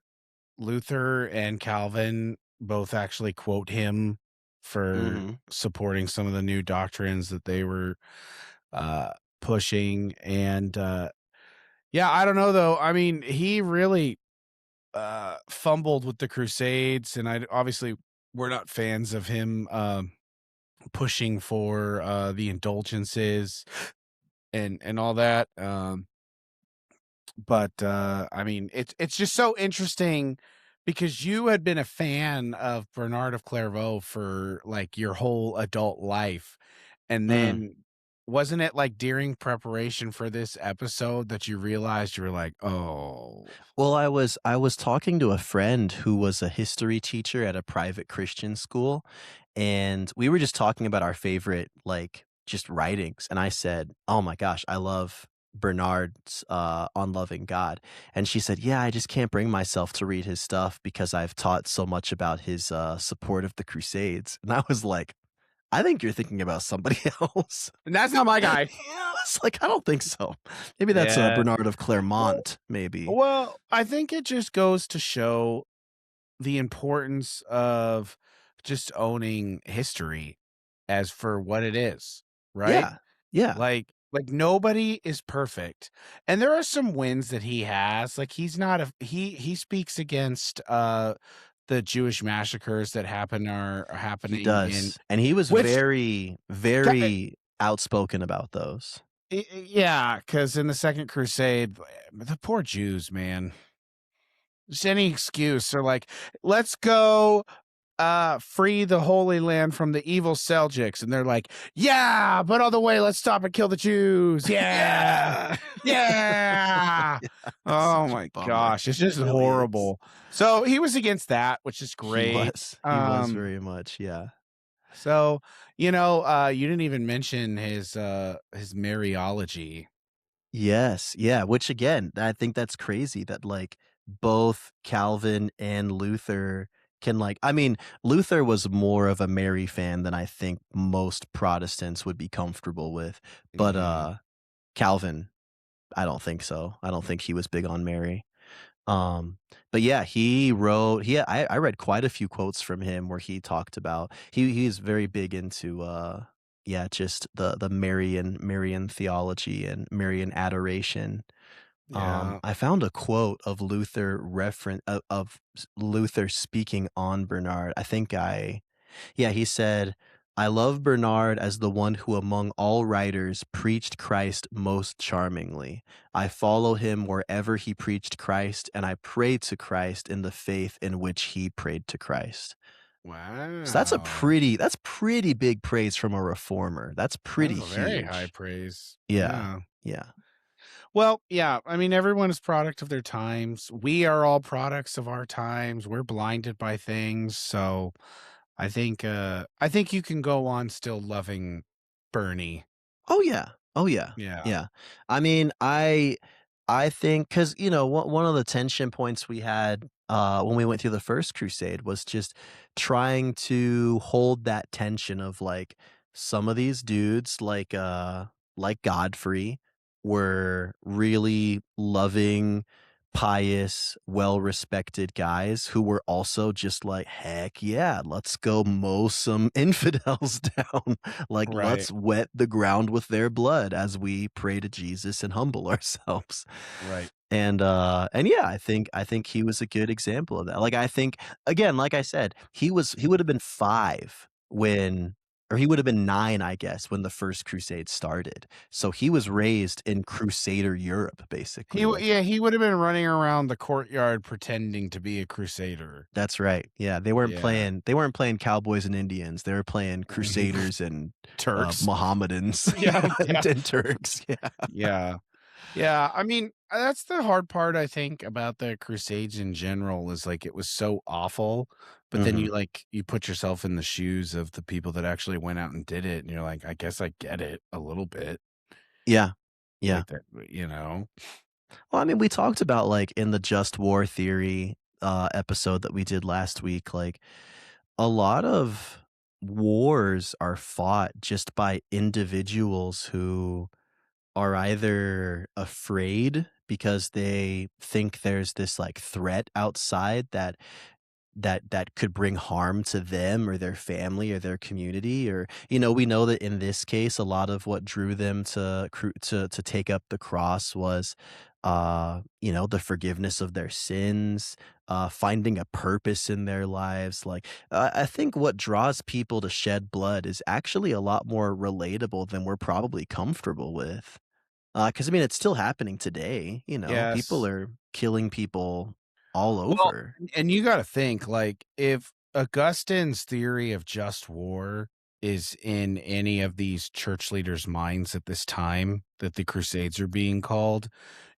Luther and Calvin both actually quote him for Mhm. supporting some of the new doctrines that they were, pushing, and, yeah, I don't know, though, I mean, he really fumbled with the Crusades, and I obviously we're not fans of him pushing for the indulgences and all that. But I mean, it's just so interesting because you had been a fan of Bernard of Clairvaux for like your whole adult life, and Mm. then wasn't it like during preparation for this episode that you realized you were like, oh, Well, I was talking to a friend who was a history teacher at a private Christian school, and we were just talking about our favorite, like, just writings, and I said, "Oh my gosh, I love Bernard's, On Loving God," and she said, "Yeah, I just can't bring myself to read his stuff because I've taught so much about his, support of the Crusades," and I was like, "I think you're thinking about somebody else." and that's not my guy. Yeah, it's like, I don't think so. Maybe that's, Yeah. Bernard of Well, Clermont, maybe. Well, I think it just goes to show the importance of just owning history as for what it is, right? Yeah. Yeah. Like nobody is perfect. And there are some wins that he has. Like he's not a he speaks against the Jewish massacres that are He happening in does, and he was which very, ki- very outspoken about those. yeah, cuz in the Second Crusade the poor Jews, man. Just any excuse. They're like, let's go free the Holy Land from the evil Seljuks. And they're like, yeah, but on the way, let's stop and kill the Jews. Yeah. Yeah. Yeah. Yeah, Oh such a my bummer. gosh. It's It just really is. horrible. So he was against that, which is He great. was. He was very much, yeah. So, you didn't even mention his Mariology. Yes, yeah, which again, I think that's crazy that, like, both Calvin and Luther can, like I mean, Luther was more of a Mary fan than I think most Protestants would be comfortable with, but, Mhm. Calvin, I don't think so. I don't think he was big on Mary. But yeah, he wrote I read quite a few quotes from him where he talked about he's very big into yeah, just the Marian theology and Marian adoration. Yeah. I found a quote of Luther of Luther speaking on Bernard. Yeah, he said, "I love Bernard as the one who among all writers preached Christ most charmingly. I follow him wherever he preached Christ, and I pray to Christ in the faith in which he prayed to Christ." So Wow. that's pretty big praise from a reformer. That's That's pretty a very high huge. praise. Yeah. Yeah. Yeah. Well, yeah, I mean, everyone is product of their times. We are all products of our times. We're blinded by things. So I think you can go on still loving Bernie. Oh, yeah. Oh, yeah. Yeah. Yeah. I mean, I think because one of the tension points we had, when we went through the first crusade was just trying to hold that tension of, like, some of these dudes, like Godfrey, were really loving, pious, well-respected guys who were also just like, "Heck yeah, let's go mow some infidels down." Like, Right. let's wet the ground with their blood as we pray to Jesus and humble ourselves. Right. And yeah, I think he was a good example of that. Like, I think again, like I said, he would have been 5 when or he would have been 9, I guess, when the first crusade started. So he was raised in Crusader Europe, basically, like Yeah, he would have been running around the courtyard pretending to be a crusader. that's right. Yeah, Yeah. they weren't playing cowboys and Indians. They were playing Crusaders and, Turks. Mohammedans, Yeah, yeah, yeah. and Turks, yeah. Yeah. Yeah, I mean, that's the hard part I think about the Crusades in general is like it was so awful, but then Mhm. you put yourself in the shoes of the people that actually went out and did it, and you're like, I guess I get it a little bit. Yeah. Yeah. Like that, you know? Well, I mean, we talked about, like, in the just war theory, episode that we did last week, like, a lot of wars are fought just by individuals who are either afraid because they think there's this, like, threat outside that could bring harm to them or their family or their community, or we know that in this case a lot of what drew them to take up the cross was the forgiveness of their sins, finding a purpose in their lives. Like, I think what draws people to shed blood is actually a lot more relatable than we're probably comfortable with. Because I mean, it's still happening today. People Yes. are killing people all Well, over. and you gotta think, like, if Augustine's theory of just war is in any of these church leaders' minds at this time that the Crusades are being called,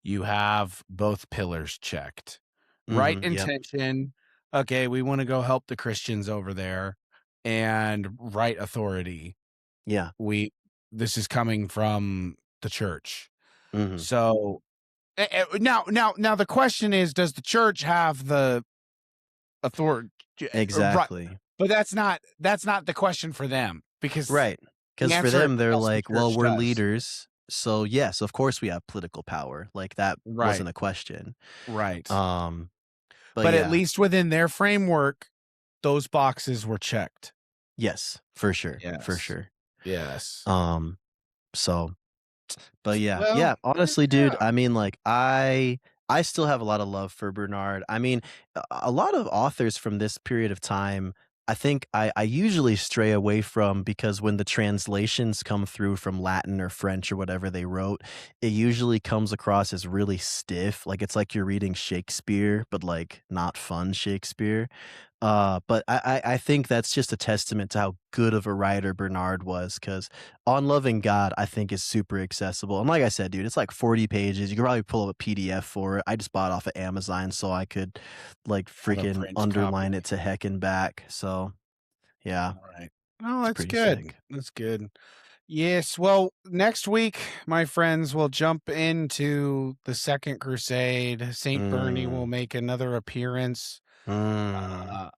you have both pillars checked. Right Yep. intention, okay, we wanna go help the Christians over there, and right authority. Yeah. We This is coming from the church. Mhm. So, now the question is, does the church have the authority, right, Exactly. but that's not the question for them, because Right. the Because for answer is them, they're yes, the like, "Well, church we're does. leaders, so yes, of course we have political power." Like, that Right, wasn't a question. right. Um, but But at yeah. least within their framework, those boxes were checked. Yes, for sure, for Yes. sure. Yes. Um, so But yeah, Well, yeah, honestly, dude, yeah. I mean, like, I still have a lot of love for Bernard. I mean, a lot of authors from this period of time, I think I usually stray away from because when the translations come through from Latin or French or whatever they wrote, it usually comes across as really stiff, like, it's like you're reading Shakespeare, but, like, not fun Shakespeare. But I think that's just a testament to how good of a writer Bernard was. Because On Loving God, I think, is super accessible, and like I said, dude, it's like 40 pages. You could probably pull up a PDF for it. I just bought it off of Amazon so I could, like, Have a freaking print copy. underline it to heck and back, so, yeah, Alright. Oh, it's that's pretty good. sick. That's good. Yes, well, next week, my friends, will jump into the Second Crusade. Saint Bernie will Mm, make another appearance. mm. Uh,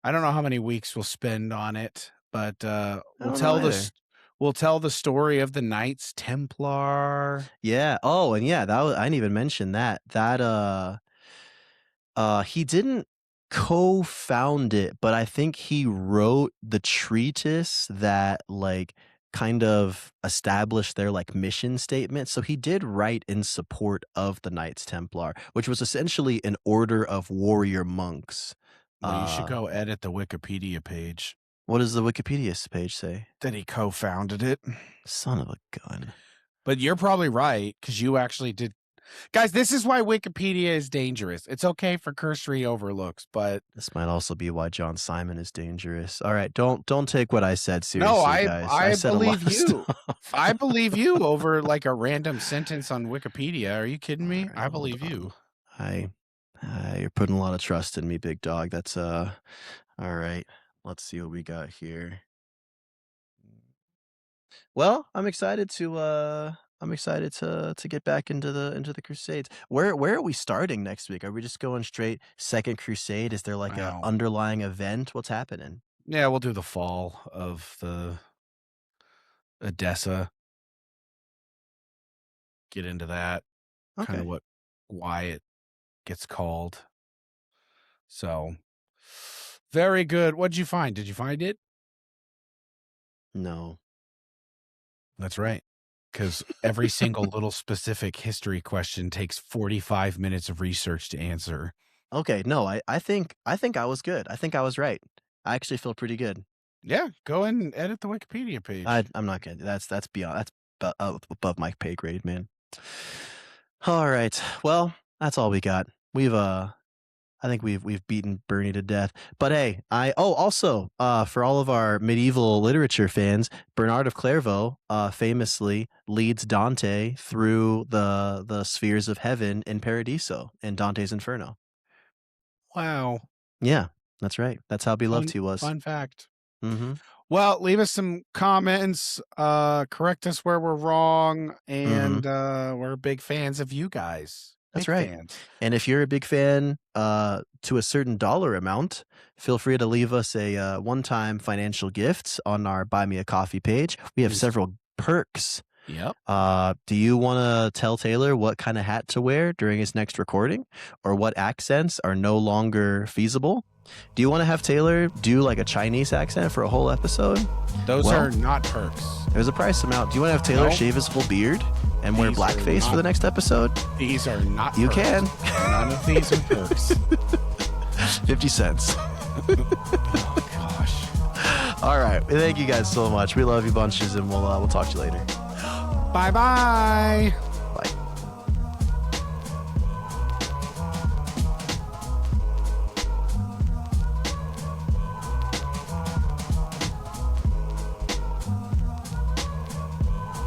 I don't know how many weeks we'll spend on it, but, I don't know either. we'll tell the story of the Knights Templar. Yeah, oh, and yeah, that was I didn't even mention that. He didn't co-found it, but I think he wrote the treatise that, like, kind of establish their like mission statement. So he did write in support of the Knights Templar, which was essentially an order of warrior monks. Well, you should go edit the Wikipedia page. What does the Wikipedia page say? That he co-founded it. Son of a gun. But you're probably right, because you actually did. Guys, this is why Wikipedia is dangerous. It's okay for cursory overlooks, but This might also be why John Simon is dangerous. All right, don't take what I said seriously, no, guys. I said believe a lot of you. stuff. I believe you over like a random sentence on Wikipedia. Are you kidding me? Right, I believe you. You're putting a lot of trust in me, big dog. That's all right. Let's see what we got here. Well, I'm excited to get back into the Crusades. Where are we starting next week? Are we just going straight Second Crusade? Is there like a Wow. underlying event? What's happening? Yeah, we'll do the fall of the Edessa. Get into that. Kind of Okay. why it gets called. So very good. What'd you find? Did you find it? No. That's right. Because every single little specific history question takes 45 minutes of research to answer. Okay, no, I think I was good. I think I was right. I actually feel pretty good. Yeah, go and edit the Wikipedia page. I'm not good. That's beyond above my pay grade, man. All right. Well, that's all we got. I think we've beaten Bernie to death. But hey, also for all of our medieval literature fans, Bernard of Clairvaux famously leads Dante through the spheres of heaven in Paradiso in Dante's Inferno. Wow. Yeah, that's right. That's how beloved he was. Fun fact. Mm-hmm. Well, leave us some comments, correct us where we're wrong, and we're big fans of you guys. That's big right. Fans. And if you're a big fan to a certain dollar amount, feel free to leave us a one-time financial gift on our Buy Me a Coffee page. We have several perks. Yep. Do you want to tell Taylor what kind of hat to wear during his next recording, or what accents are no longer feasible? Do you want to have Taylor do like a Chinese accent for a whole episode? Those are not perks. There's a price amount. Do you want to have Taylor shave his full beard and wear blackface for the next episode? These are not You perks. can. None of these are perks. 50 cents. Oh, gosh. All right. Thank you guys so much. We love you bunches, and we'll talk to you later. Bye-bye.